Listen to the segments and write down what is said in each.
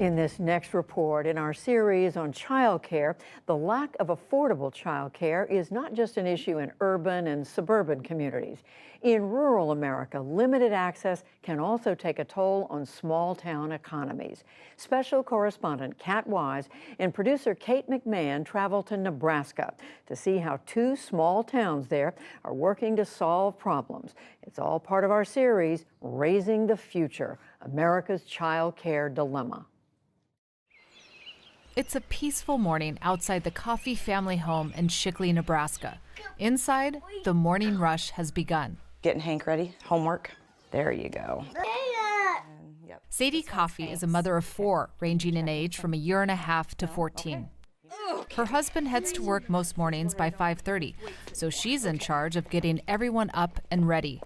In this next report in our series on childcare, the lack of affordable childcare is not just an issue in urban and suburban communities. In rural America, limited access can also take a toll on small-town economies. Special correspondent Kat Wise and producer Kate McMahon traveled to Nebraska to see how two small towns there are working to solve problems. It's all part of our series, Raising the Future, America's Childcare Dilemma. It's a peaceful morning outside the Coffey family home in Shickley, Nebraska. Inside, the morning rush has begun. Getting Hank ready, homework. There you go. Yep. Sadie Coffey is a mother of 4, ranging in age from 1.5 years to 14. Her husband heads to work most mornings by 5:30, so she's in charge of getting everyone up and ready.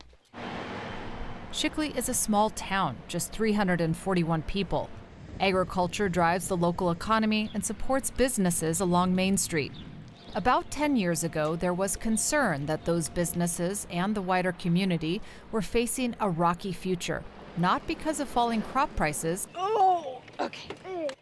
Shickley is a small town, just 341 people. Agriculture drives the local economy and supports businesses along Main Street. About 10 years ago, there was concern that those businesses and the wider community were facing a rocky future, not because of falling crop prices,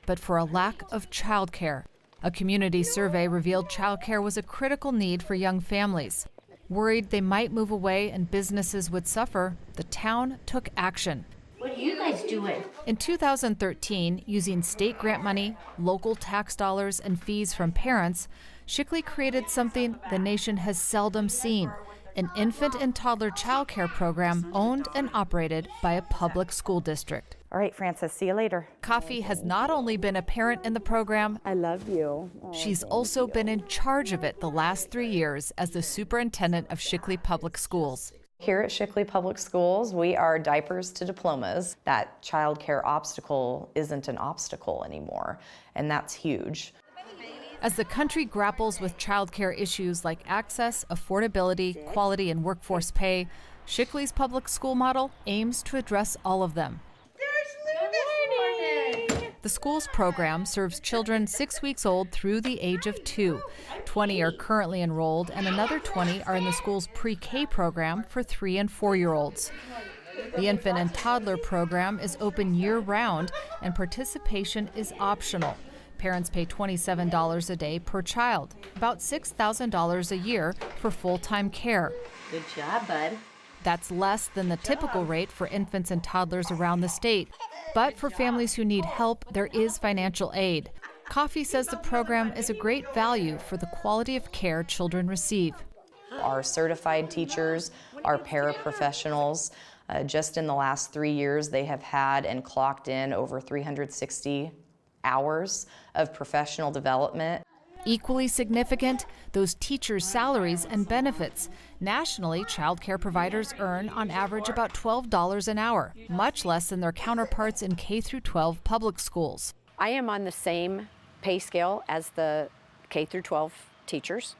but for a lack of childcare. A community survey revealed childcare was a critical need for young families. Worried they might move away and businesses would suffer, the town took action. What are you guys doing? In 2013, using state grant money, local tax dollars, and fees from parents, Shickley created something the nation has seldom seen, an infant and toddler child care program owned and operated by a public school district. All right, Frances, see you later. Coffey has not only been a parent in the program, I love you. She's also been in charge of it the last 3 years as the superintendent of Shickley Public Schools. Here at Shickley Public Schools, we are diapers to diplomas. That child care obstacle isn't an obstacle anymore, and that's huge. As the country grapples with child care issues like access, affordability, quality, and workforce pay, Shickley's public school model aims to address all of them. The school's program serves children 6 weeks old through the age of 2. 20 are currently enrolled, and another 20 are in the school's pre-K program for 3- and 4-year-olds. The infant and toddler program is open year-round, and participation is optional. Parents pay $27 a day per child, about $6,000 a year for full-time care. Good job, bud. That's less than the typical rate for infants and toddlers around the state. But for families who need help, there is financial aid. Coffey says the program is a great value for the quality of care children receive. Our certified teachers, our paraprofessionals, just in the last 3 years, they have had and clocked in over 360 hours of professional development. Equally significant, those teachers' salaries and benefits. Nationally, child care providers earn on average about $12 an hour, much less than their counterparts in K-12 public schools. I am on the same pay scale as the K-12 teachers.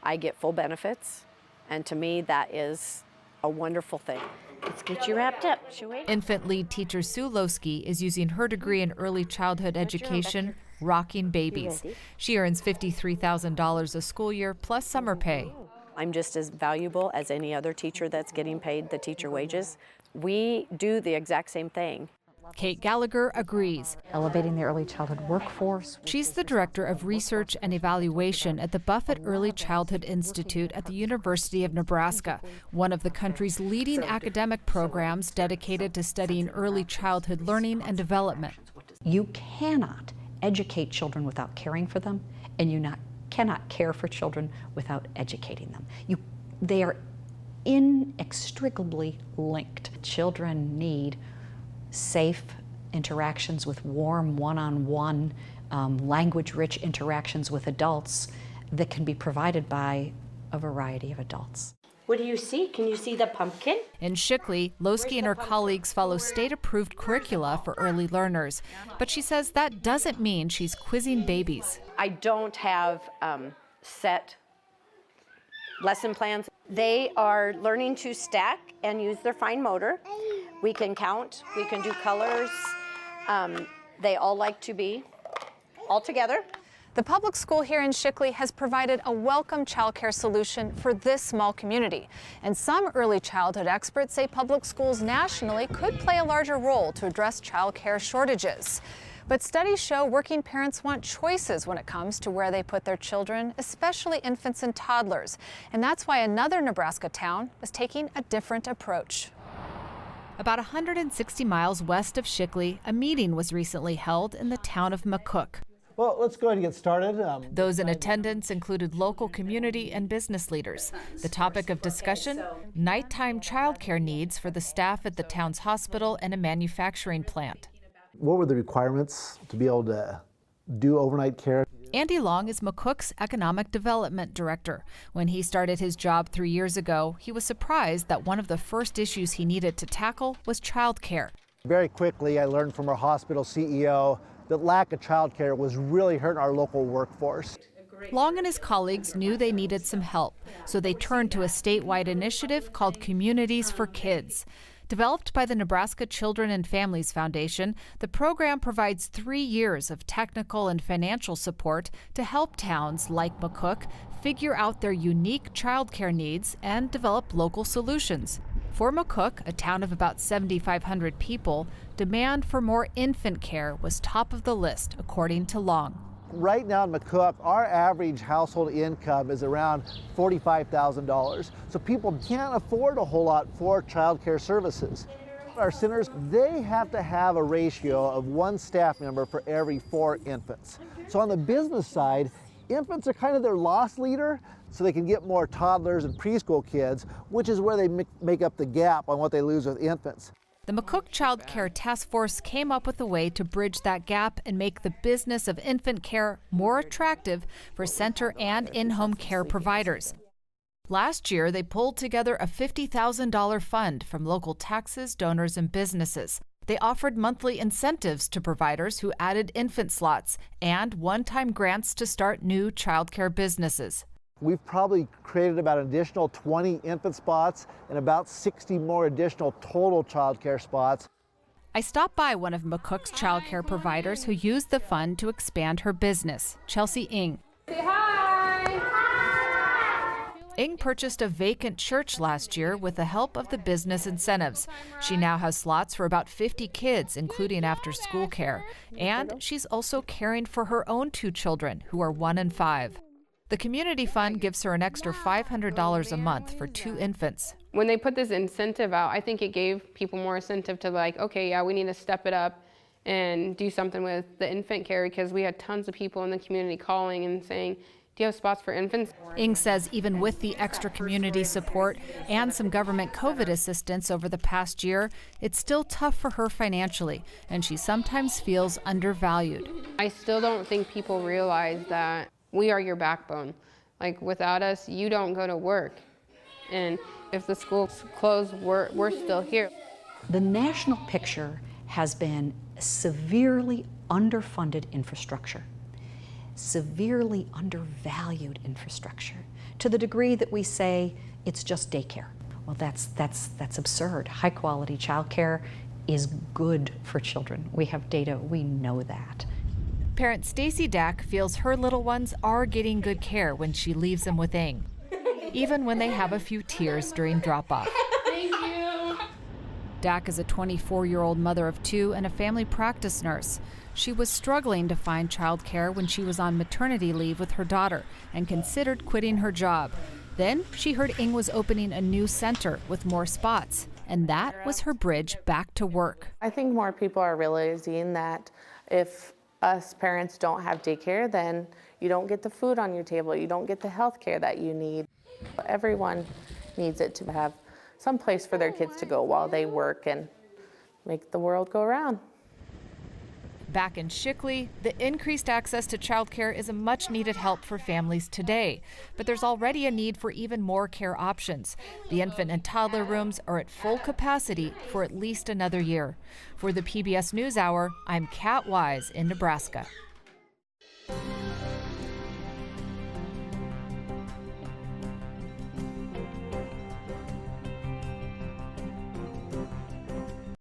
I get full benefits, and to me that is a wonderful thing. Let's get you wrapped up, shall we? Infant lead teacher Sue Losky is using her degree in early childhood education, rocking babies. She earns $53,000 a school year plus summer pay. I'm just as valuable as any other teacher that's getting paid the teacher wages. We do the exact same thing. Kate Gallagher agrees. Elevating the early childhood workforce. She's the director of research and evaluation at the Buffett Early Childhood Institute at the University of Nebraska, one of the country's leading academic programs dedicated to studying early childhood learning and development. You cannot educate children without caring for them, and you cannot care for children without educating them. They are inextricably linked. Children need safe interactions with warm, one-on-one, language-rich interactions with adults that can be provided by a variety of adults. What do you see? Can you see the pumpkin? In Shickley, Losky and her colleagues follow state-approved curricula for early learners. But she says that doesn't mean she's quizzing babies. I don't have set lesson plans. They are learning to stack and use their fine motor. We can count, we can do colors. They all like to be all together. The public school here in Shickley has provided a welcome childcare solution for this small community. And some early childhood experts say public schools nationally could play a larger role to address childcare shortages. But studies show working parents want choices when it comes to where they put their children, especially infants and toddlers. And that's why another Nebraska town is taking a different approach. About 160 miles west of Shickley, a meeting was recently held in the town of McCook. Well, let's go ahead and get started. Those in attendance included local community and business leaders. The topic of discussion, nighttime childcare needs for the staff at the town's hospital and a manufacturing plant. What were the requirements to be able to do overnight care? Andy Long is McCook's economic development director. When he started his job 3 years ago, he was surprised that one of the first issues he needed to tackle was childcare. Very quickly, I learned from our hospital CEO that lack of childcare was really hurting our local workforce. Long and his colleagues knew they needed some help, so they turned to a statewide initiative called Communities for Kids. Developed by the Nebraska Children and Families Foundation, the program provides 3 years of technical and financial support to help towns like McCook figure out their unique childcare needs and develop local solutions. For McCook, a town of about 7,500 people, demand for more infant care was top of the list, according to Long. Right now in McCook, our average household income is around $45,000. So people can't afford a whole lot for child care services. Our centers, they have to have a ratio of 1 staff member for every 4 infants. So on the business side, infants are kind of their loss leader, so they can get more toddlers and preschool kids, which is where they make up the gap on what they lose with infants. The McCook Child Care Task Force came up with a way to bridge that gap and make the business of infant care more attractive for center and in-home care providers. Last year, they pulled together a $50,000 fund from local taxes, donors, and businesses. They offered monthly incentives to providers who added infant slots and one-time grants to start new childcare businesses. We've probably created about an additional 20 infant spots and about 60 more additional total childcare spots. I stopped by one of McCook's childcare providers who used the fund to expand her business, Chelsea Ng. Say hi! Ng purchased a vacant church last year with the help of the business incentives. She now has slots for about 50 kids, including after-school care. And she's also caring for her own 2 children, who are 1 and 5. The community fund gives her an extra $500 a month for 2 infants. When they put this incentive out, I think it gave people more incentive to okay, yeah, we need to step it up and do something with the infant care, because we had tons of people in the community calling and saying, do you have spots for infants? Ng says even with the extra community support and some government COVID assistance over the past year, it's still tough for her financially, and she sometimes feels undervalued. I still don't think people realize that we are your backbone. Without us, you don't go to work. And if the schools close, we're still here. The national picture has been severely underfunded infrastructure, severely undervalued infrastructure, to the degree that we say it's just daycare. Well, that's absurd. High quality childcare is good for children. We have data, we know that. Parent Stacy Dack feels her little ones are getting good care when she leaves them with Ng, even when they have a few tears during drop-off. Thank you. Dack is a 24-year-old mother of 2 and a family practice nurse. She was struggling to find childcare when she was on maternity leave with her daughter and considered quitting her job. Then she heard Ng was opening a new center with more spots, and that was her bridge back to work. I think more people are realizing that if us parents don't have daycare, then you don't get the food on your table, you don't get the health care that you need. Everyone needs it to have some place for their kids to go while they work and make the world go around. Back in Shickley, the increased access to childcare is a much-needed help for families today. But there's already a need for even more care options. The infant and toddler rooms are at full capacity for at least another year. For the PBS NewsHour, I'm Kat Wise in Nebraska.